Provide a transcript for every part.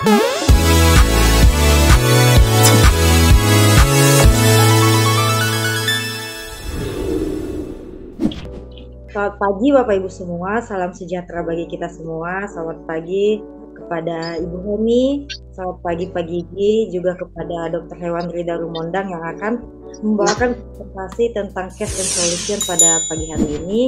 Selamat pagi Bapak Ibu semua, salam sejahtera bagi kita semua. Selamat pagi kepada Ibu Heni, selamat pagi Pak Gigi, juga kepada Dr. Hewan Rida Rumondang yang akan membawakan presentasi tentang case and solution pada pagi hari ini.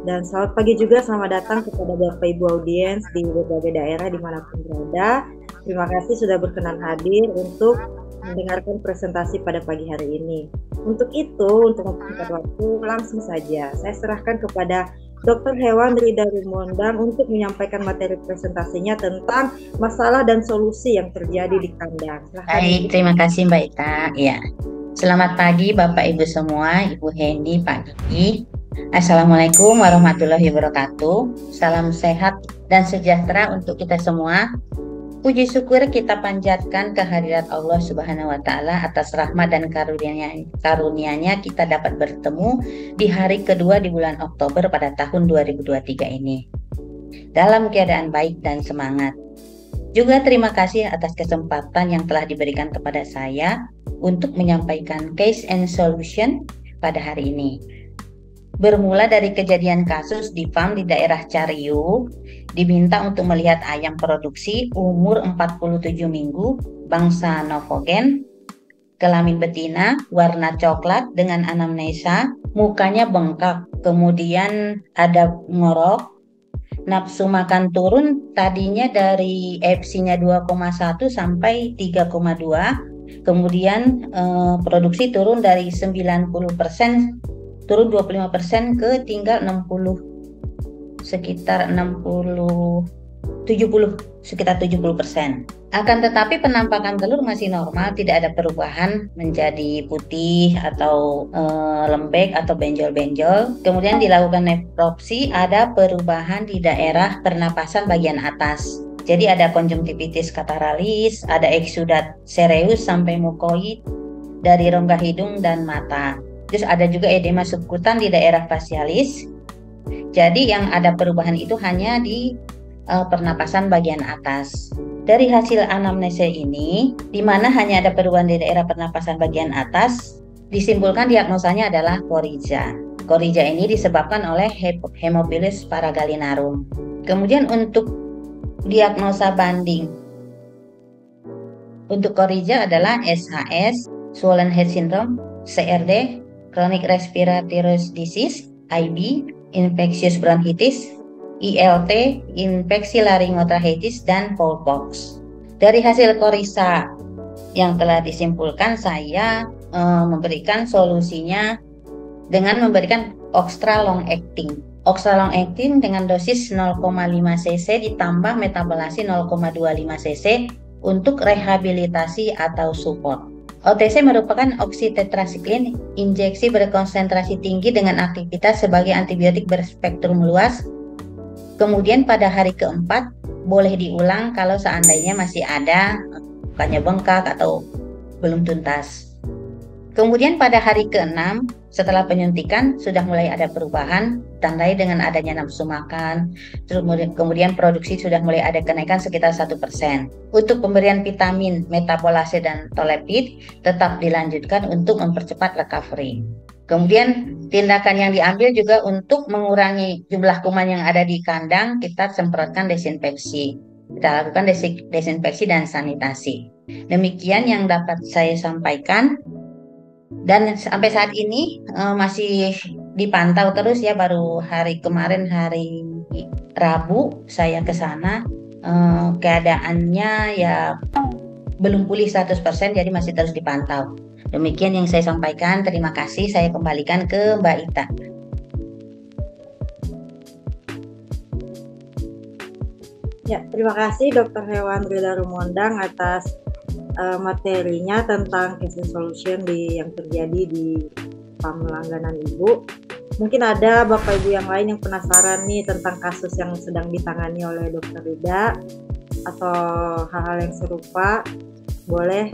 Dan selamat pagi juga, selamat datang kepada Bapak Ibu audiens di berbagai daerah dimanapun berada. Terima kasih sudah berkenan hadir untuk mendengarkan presentasi pada pagi hari ini. Untuk mempersingkat waktu, langsung saja saya serahkan kepada Dr. Hewan Rida Rumondang untuk menyampaikan materi presentasinya tentang masalah dan solusi yang terjadi di kandang. Baik, terima kasih Mbak Ita. Ya, selamat pagi Bapak Ibu semua, Ibu Hendy, Pak Gigi. Assalamualaikum warahmatullahi wabarakatuh. Salam sehat dan sejahtera untuk kita semua. Puji syukur kita panjatkan kehadirat Allah Subhanahu wa Ta'ala atas rahmat dan karunia-Nya kita dapat bertemu di hari kedua di bulan Oktober pada tahun 2023 ini dalam keadaan baik dan semangat. Juga terima kasih atas kesempatan yang telah diberikan kepada saya untuk menyampaikan case and solution pada hari ini. Bermula dari kejadian kasus di farm di daerah Cariu, diminta untuk melihat ayam produksi umur 47 minggu, bangsa Novogen, kelamin betina, warna coklat dengan anamnesa, mukanya bengkak, kemudian ada ngorok, nafsu makan turun tadinya dari EFSI-nya 2,1 sampai 3,2, kemudian produksi turun dari 90%, turun 25% ke tinggal 70, sekitar 70%. Akan tetapi penampakan telur masih normal, tidak ada perubahan menjadi putih atau lembek atau benjol-benjol. Kemudian dilakukan nekropsi, ada perubahan di daerah pernapasan bagian atas. Jadi ada konjungtivitis kataralis, ada eksudat sereus sampai mukoid dari rongga hidung dan mata. Terus ada juga edema subkutan di daerah facialis. Jadi yang ada perubahan itu hanya di pernapasan bagian atas. Dari hasil anamnesa ini, di mana hanya ada perubahan di daerah pernapasan bagian atas, disimpulkan diagnosanya adalah coryza. Coryza ini disebabkan oleh Haemophilus paragalinarum. Kemudian untuk diagnosa banding, untuk coryza adalah SHS, swollen head syndrome, CRD, chronic respiratory disease, IB, infectious bronchitis, ILT, infeksi laryngotracheitis, dan Fowlpox. Dari hasil coryza yang telah disimpulkan, saya memberikan solusinya dengan memberikan Oxtra long acting. Oxtra long acting dengan dosis 0,5 cc ditambah metabolasi 0,25 cc untuk rehabilitasi atau support. OTC merupakan oksitetrasiklin, injeksi berkonsentrasi tinggi dengan aktivitas sebagai antibiotik berspektrum luas. Kemudian pada hari keempat boleh diulang kalau seandainya masih ada bukannya bengkak atau belum tuntas. Kemudian pada hari ke-6 setelah penyuntikan sudah mulai ada perubahan, tandai dengan adanya nafsu makan, kemudian produksi sudah mulai ada kenaikan sekitar 1%. Untuk pemberian vitamin, metabolase, dan tolepid tetap dilanjutkan untuk mempercepat recovery. Kemudian tindakan yang diambil juga untuk mengurangi jumlah kuman yang ada di kandang, kita semprotkan desinfeksi. Kita lakukan desinfeksi dan sanitasi. Demikian yang dapat saya sampaikan. Dan sampai saat ini masih dipantau terus ya, baru hari kemarin hari Rabu saya ke sana, keadaannya ya belum pulih 100%, jadi masih terus dipantau. Demikian yang saya sampaikan, terima kasih, saya kembalikan ke Mbak Ita. Ya, terima kasih Dr. Hewan Rida Rumondang atas materinya tentang case and solution yang terjadi di farm langganan Ibu. Mungkin ada Bapak Ibu yang lain yang penasaran nih tentang kasus yang sedang ditangani oleh Dr. Rida atau hal-hal yang serupa, boleh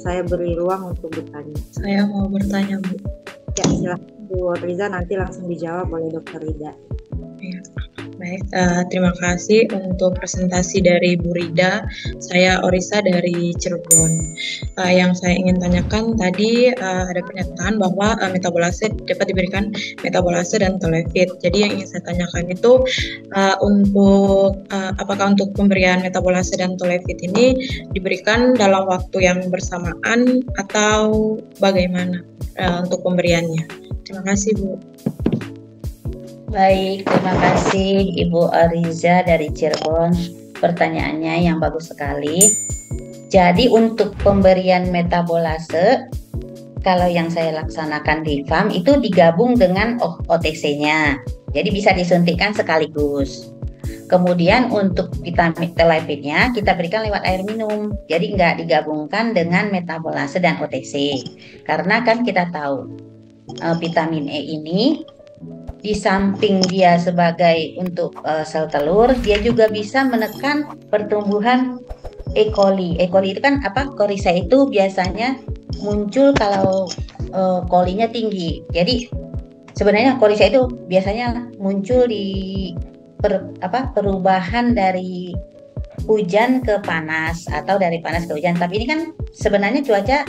saya beri ruang untuk bertanya. Saya mau bertanya, Bu. Ya, silakan Bu Riza, nanti langsung dijawab oleh Dr. Rida. Ya. Baik, terima kasih untuk presentasi dari Bu Rida. Saya Orisa dari Cirebon. Yang saya ingin tanyakan tadi ada pernyataan bahwa metabolase dapat diberikan metabolase dan tolefit. Jadi yang ingin saya tanyakan itu apakah untuk pemberian metabolase dan tolefit ini diberikan dalam waktu yang bersamaan atau bagaimana untuk pemberiannya? Terima kasih, Bu. Baik, terima kasih Ibu Ariza dari Cirebon. Pertanyaannya yang bagus sekali. Jadi untuk pemberian metabolase, kalau yang saya laksanakan di FAM itu digabung dengan OTC-nya. Jadi bisa disuntikkan sekaligus. Kemudian untuk vitamin telipidnya kita berikan lewat air minum. Jadi nggak digabungkan dengan metabolase dan OTC. Karena kan kita tahu vitamin E ini di samping dia sebagai untuk sel telur, dia juga bisa menekan pertumbuhan E. coli. E. coli itu kan apa? Coryza itu biasanya muncul kalau colinya tinggi. Jadi sebenarnya Coryza itu biasanya muncul di perubahan dari hujan ke panas atau dari panas ke hujan. Tapi ini kan sebenarnya cuaca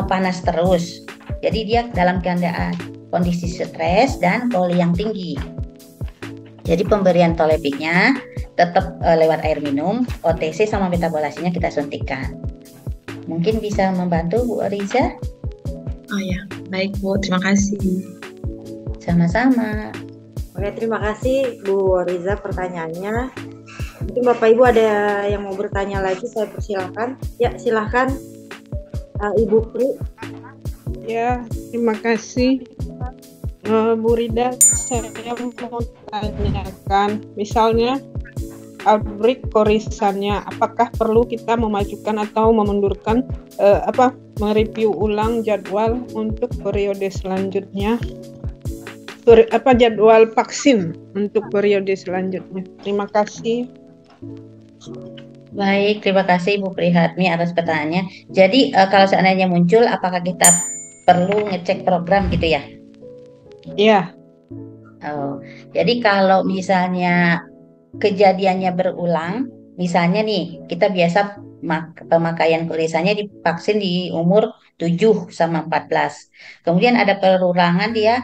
panas terus. Jadi dia dalam keadaan kondisi stres dan coli yang tinggi. Jadi pemberian tolefitnya tetap lewat air minum, OTC sama metabolasenya kita suntikkan. Mungkin bisa membantu Bu Ariza? Oh ya, baik Bu, terima kasih. Sama-sama. Oke, terima kasih Bu Ariza pertanyaannya. Mungkin Bapak Ibu ada yang mau bertanya lagi, saya persilahkan. Ya, silahkan Ibu Pri. Ya, terima kasih. Bu Rida, saya mau tanyakan, misalnya outbreak korisannya, apakah perlu kita memajukan atau memundurkan, mereview ulang jadwal untuk periode selanjutnya, jadwal vaksin untuk periode selanjutnya. Terima kasih. Baik, terima kasih Bu Prihatmi atas pertanyaannya. Jadi kalau seandainya muncul, apakah kita perlu ngecek program gitu ya? Iya. Oh, jadi kalau misalnya kejadiannya berulang, misalnya nih kita biasa pemakaian korisanya divaksin di umur 7 sama 14. Kemudian ada perulangan dia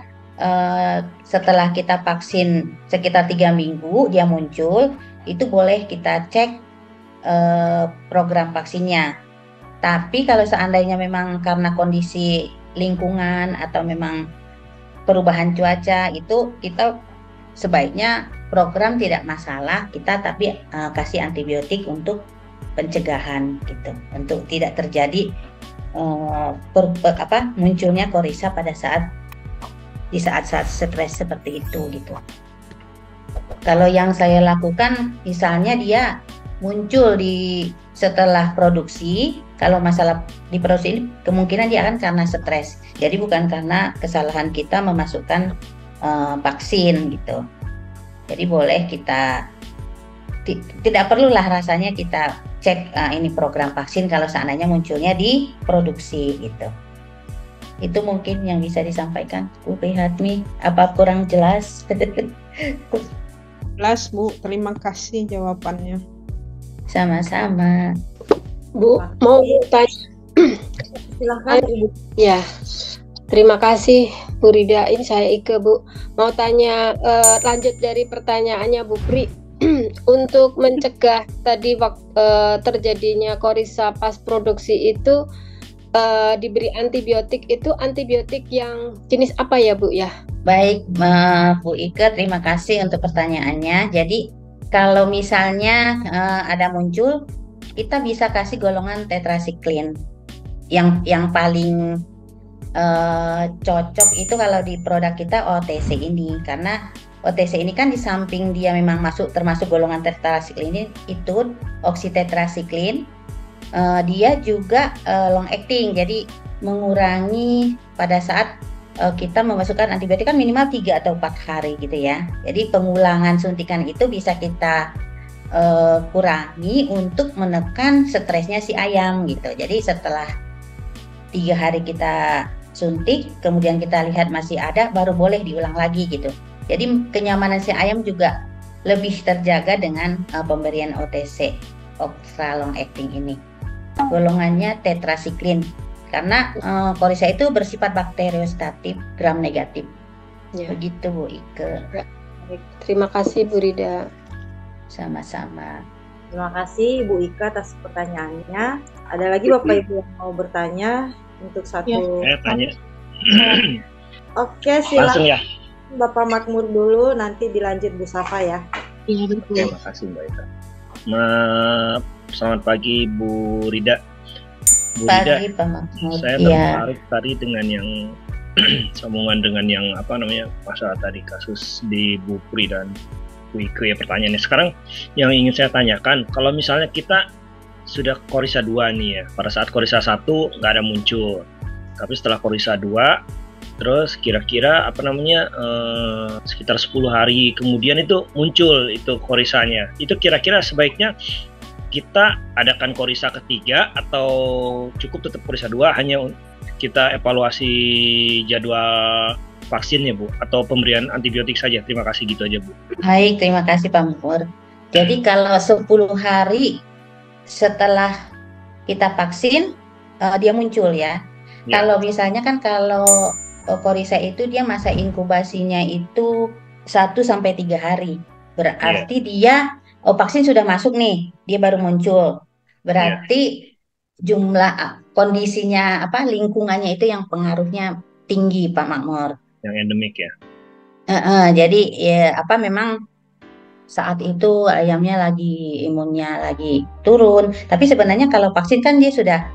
setelah kita vaksin sekitar 3 minggu dia muncul, itu boleh kita cek program vaksinnya. Tapi kalau seandainya memang karena kondisi lingkungan atau memang perubahan cuaca itu kita sebaiknya program tidak masalah, kita tapi kasih antibiotik untuk pencegahan gitu, untuk tidak terjadi munculnya Coryza pada di saat-saat stres seperti itu gitu. Kalau yang saya lakukan misalnya dia muncul setelah produksi, kalau masalah di produksi ini kemungkinan dia akan karena stres. Jadi bukan karena kesalahan kita memasukkan vaksin gitu. Jadi boleh kita tidak perlulah rasanya kita cek ini program vaksin kalau seandainya munculnya di produksi gitu. Itu mungkin yang bisa disampaikan Bu Prihatmi. Apa kurang jelas? Jelas Bu, terima kasih jawabannya. Sama-sama. Bu, mau tanya? Silahkan Ibu. Ya, terima kasih Bu Rida. Ini saya Ike Bu. Mau tanya lanjut dari pertanyaannya Bu Pri. Untuk mencegah tadi terjadinya Coryza pas produksi itu diberi antibiotik, itu antibiotik yang jenis apa ya Bu ya? Baik Bu Ike, terima kasih untuk pertanyaannya. Jadi kalau misalnya ada muncul, kita bisa kasih golongan tetrasiklin. Yang paling cocok itu kalau di produk kita OTC ini, karena OTC ini kan di samping dia memang termasuk golongan tetrasiklin ini, itu oksitetrasiklin, dia juga long acting, jadi mengurangi pada saat kita memasukkan antibiotik kan minimal 3 atau 4 hari gitu ya. Jadi pengulangan suntikan itu bisa kita kurangi untuk menekan stresnya si ayam gitu. Jadi setelah 3 hari kita suntik, kemudian kita lihat masih ada, baru boleh diulang lagi gitu. Jadi kenyamanan si ayam juga lebih terjaga dengan pemberian OTC, ultra long acting ini. Golongannya tetrasiklin, karena Coryza itu bersifat bakteriostatik gram negatif. Ya. Begitu Bu Ike. Baik, terima kasih Bu Rida. Sama-sama. Terima kasih Bu Ika atas pertanyaannya. Ada lagi Bapak Ibu yang mau bertanya untuk satu? Saya tanya. Oke, Langsung silakan ya. Bapak Makmur dulu, nanti dilanjut Bu Safa ya. Iya betul. Terima kasih Mbak Ika. Selamat pagi Bu Rida. Bu Rida, Pagi Pak Mahmud. saya Iya. tertarik tadi dengan yang sambungan dengan yang masalah tadi kasus di Bu Pri dan Bu Ike ya pertanyaannya. Sekarang yang ingin saya tanyakan, kalau misalnya kita sudah Coryza 2 nih ya, pada saat Coryza 1 nggak ada muncul, tapi setelah Coryza 2 terus kira-kira sekitar 10 hari kemudian itu muncul itu Coryzanya, itu kira-kira sebaiknya kita adakan Coryza ketiga atau cukup tetap Coryza 2, hanya kita evaluasi jadwal vaksinnya Bu, atau pemberian antibiotik saja? Terima kasih, gitu aja Bu. Baik, terima kasih Pak Makmur. Jadi kalau 10 hari setelah kita vaksin dia muncul ya. Kalau misalnya kan kalau Coryza itu dia masa inkubasinya itu 1-3 hari. Berarti dia vaksin sudah masuk nih, dia baru muncul. Berarti jumlah kondisinya lingkungannya itu yang pengaruhnya tinggi Pak Makmur. Yang endemik ya. Jadi memang saat itu ayamnya lagi imunnya lagi turun. Tapi sebenarnya kalau vaksin kan dia sudah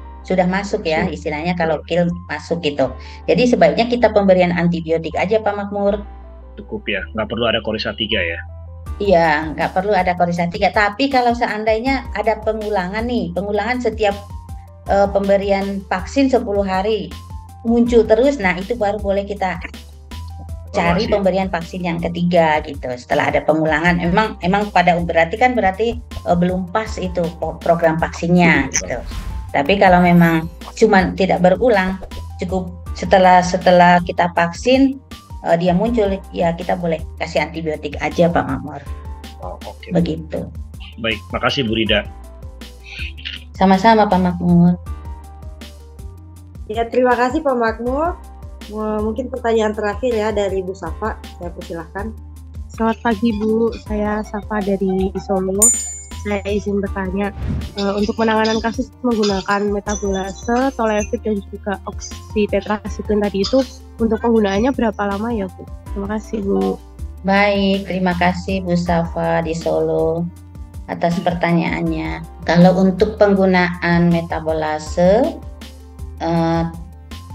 masuk ya, istilahnya kalau kill masuk gitu. Jadi sebaiknya kita pemberian antibiotik aja Pak Makmur. Cukup ya, nggak perlu ada Coryza 3 ya? Iya, nggak perlu ada Coryza 3. Tapi kalau seandainya ada pengulangan setiap pemberian vaksin 10 hari muncul terus, nah itu baru boleh kita cari pemberian vaksin yang ketiga gitu. Setelah ada pengulangan, emang berarti belum pas itu program vaksinnya gitu. Tapi kalau memang cuma tidak berulang, cukup setelah kita vaksin dia muncul, ya kita boleh kasih antibiotik aja Pak Makmur. Oke. Begitu. Baik, makasih Bu Rida. Sama-sama Pak Makmur. Ya, terima kasih Pak Makmur. Mungkin pertanyaan terakhir ya dari Bu Safa, saya persilahkan. Selamat pagi Bu, saya Safa dari Solo. Saya izin bertanya, untuk penanganan kasus menggunakan metabolase, tolefit dan juga oksitetrasiklin tadi itu, untuk penggunaannya berapa lama ya Bu? Terima kasih Bu. Baik, terima kasih Bu Safa di Solo atas pertanyaannya. Kalau untuk penggunaan metabolase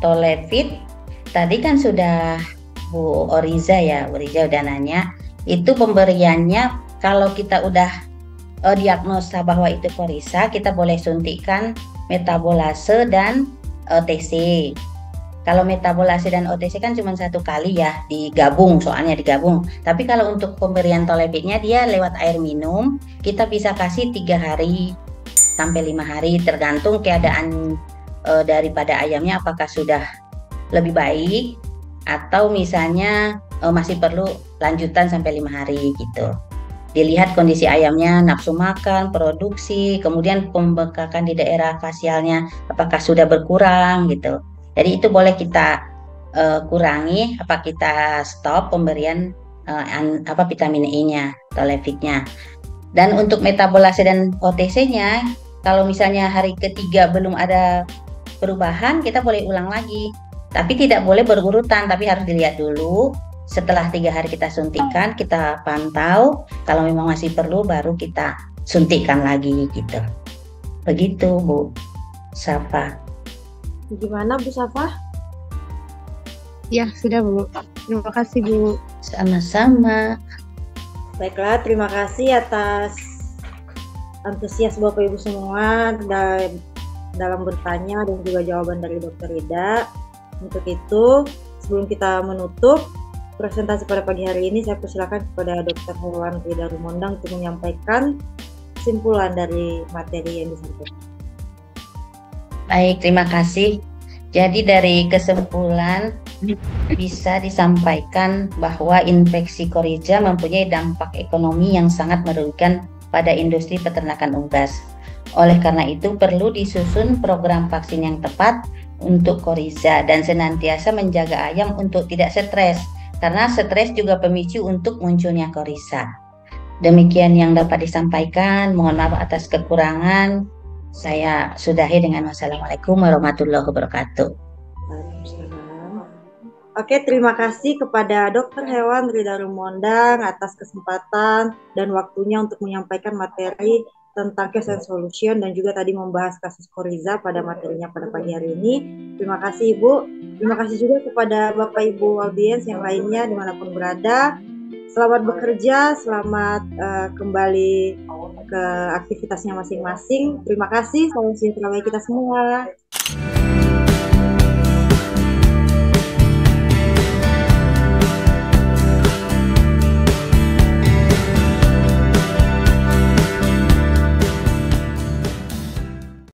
tolefit, tadi kan sudah Bu Oriza udah nanya, itu pemberiannya kalau kita udah diagnosa bahwa itu Coryza, kita boleh suntikan metabolase dan OTC. Kalau metabolase dan OTC kan cuma 1 kali ya, digabung. Tapi kalau untuk pemberian tolefitnya dia lewat air minum, kita bisa kasih 3 hari sampai 5 hari tergantung keadaan daripada ayamnya, apakah sudah lebih baik atau misalnya masih perlu lanjutan sampai 5 hari gitu. Dilihat kondisi ayamnya, nafsu makan, produksi, kemudian pembengkakan di daerah fasialnya apakah sudah berkurang gitu. Jadi itu boleh kita kurangi, kita stop pemberian vitamin E-nya, tolefitnya. Dan untuk metabolase dan OTC-nya, kalau misalnya hari ketiga belum ada perubahan, kita boleh ulang lagi. Tapi tidak boleh berurutan, tapi harus dilihat dulu. Setelah 3 hari kita suntikan, kita pantau. Kalau memang masih perlu, baru kita suntikan lagi gitu. Begitu Bu Safa. Gimana Bu Safa? Ya, sudah Bu. Terima kasih Bu. Sama-sama. Baiklah, terima kasih atas antusias Bapak Ibu semua dalam bertanya dan juga jawaban dari Dr. Rida. Untuk itu, sebelum kita menutup presentasi pada pagi hari ini, saya persilakan kepada Dr. Hewan Rida Rumondang untuk menyampaikan kesimpulan dari materi yang disampaikan. Baik, terima kasih. Jadi dari kesimpulan bisa disampaikan bahwa infeksi Coryza mempunyai dampak ekonomi yang sangat merugikan pada industri peternakan unggas. Oleh karena itu perlu disusun program vaksin yang tepat untuk Coryza dan senantiasa menjaga ayam untuk tidak stres, karena stres juga pemicu untuk munculnya Coryza. Demikian yang dapat disampaikan. Mohon maaf atas kekurangan. Saya sudahi dengan wassalamualaikum warahmatullahi wabarakatuh. Oke, terima kasih kepada Dr. Hewan Rida Rumondang atas kesempatan dan waktunya untuk menyampaikan materi tentang case and solution dan juga tadi membahas kasus Coryza pada materinya pada pagi hari ini. Terima kasih Ibu. Terima kasih juga kepada Bapak Ibu audiens yang lainnya dimanapun berada. Selamat bekerja, selamat kembali ke aktivitasnya masing-masing. Terima kasih, salam sejahtera bagi kita semua.